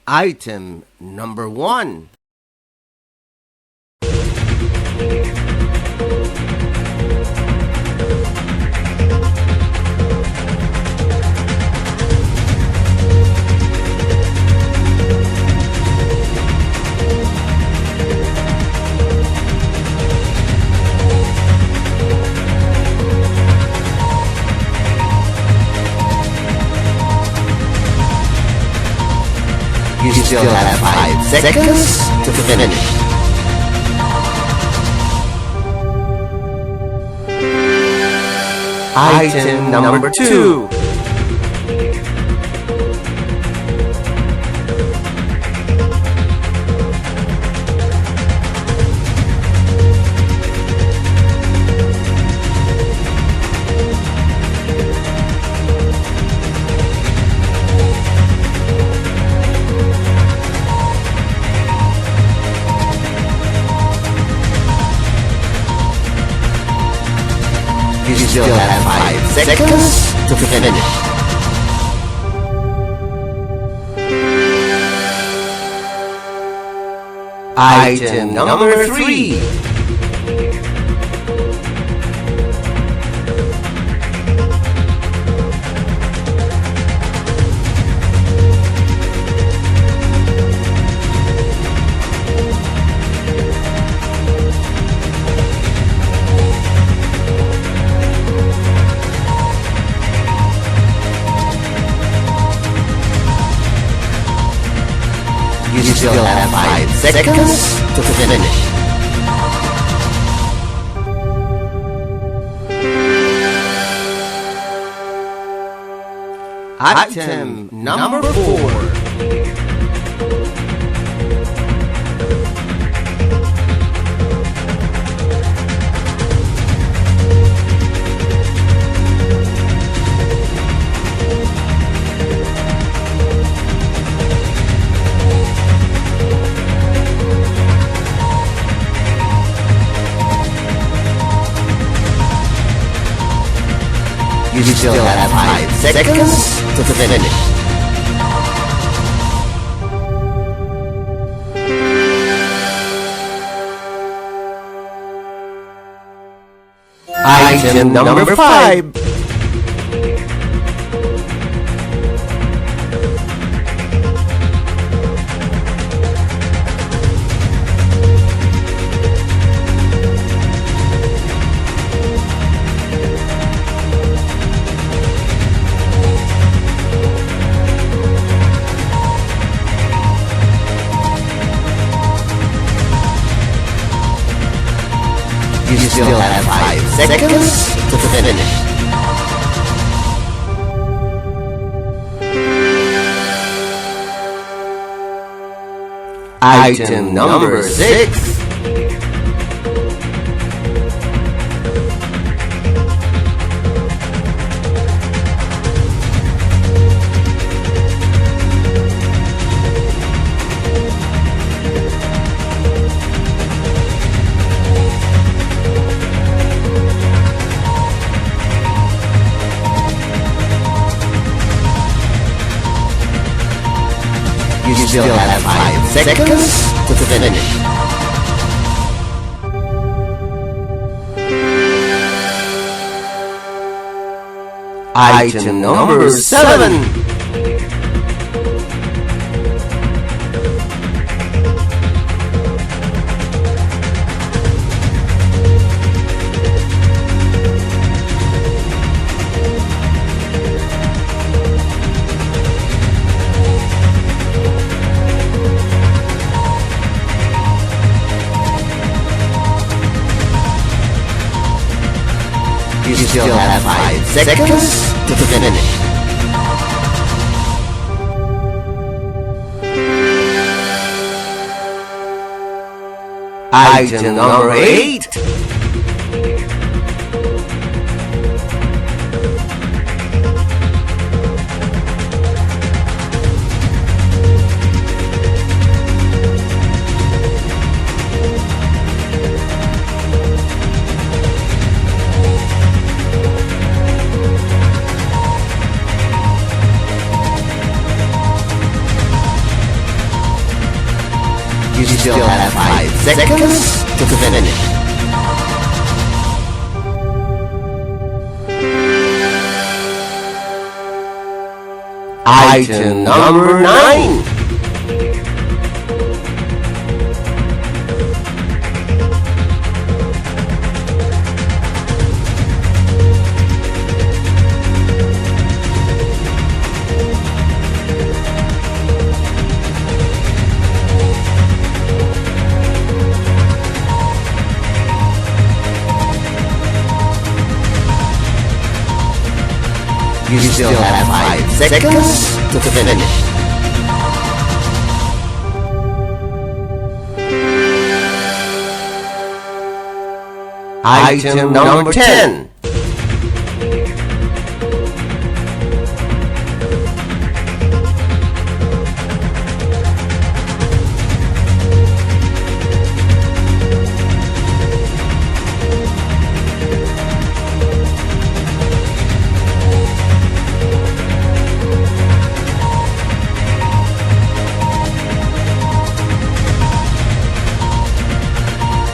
Item number 1. You still have 5 seconds to finish. Item number 2. You still have 5 seconds to finish. Item number 3. You still have 5 seconds to finish. Item number 4. You still have 5 seconds to finish. Item number 5. You still have 5 seconds to finish. Item number 6. You still have 5 seconds to finish. Item number 7. You still have 5 seconds to finish. Item number 8. You still have 5 seconds to finish. Item number 9. You still have 5 seconds to finish. Item number 10.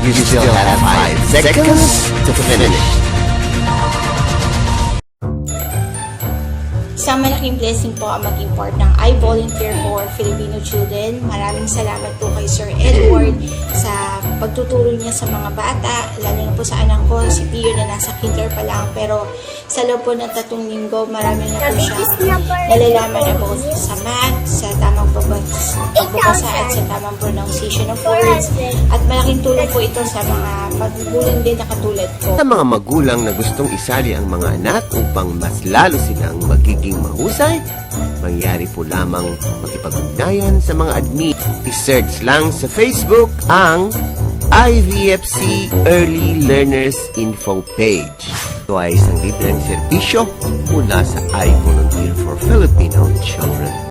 You still have 5 seconds to finish. Isang malaking blessing po ang maging part ng I Volunteer for Filipino Children. Maraming salamat po kay Sir Edward sa pagtuturo niya sa mga bata, lalo na po sa anak ko, si Pio na nasa kinder pa lang. Pero sa loob po ng 3 linggo, marami na po siya nalalaman na po sa math, sa tamang pagbabasa at sa tamang pronunciation of words. At malaking tulong po ito sa mga magulang din na katulad ko. Sa mga magulang na gustong isali ang mga anak upang mas lalo silang magiging mahusay, mangyari po lamang makipag-ugnayan sa mga admin. I-search lang sa Facebook ang IVFC Early Learners Info page. Ito ay isang libreng serbisyo mula sa I Volunteer for Filipino Children.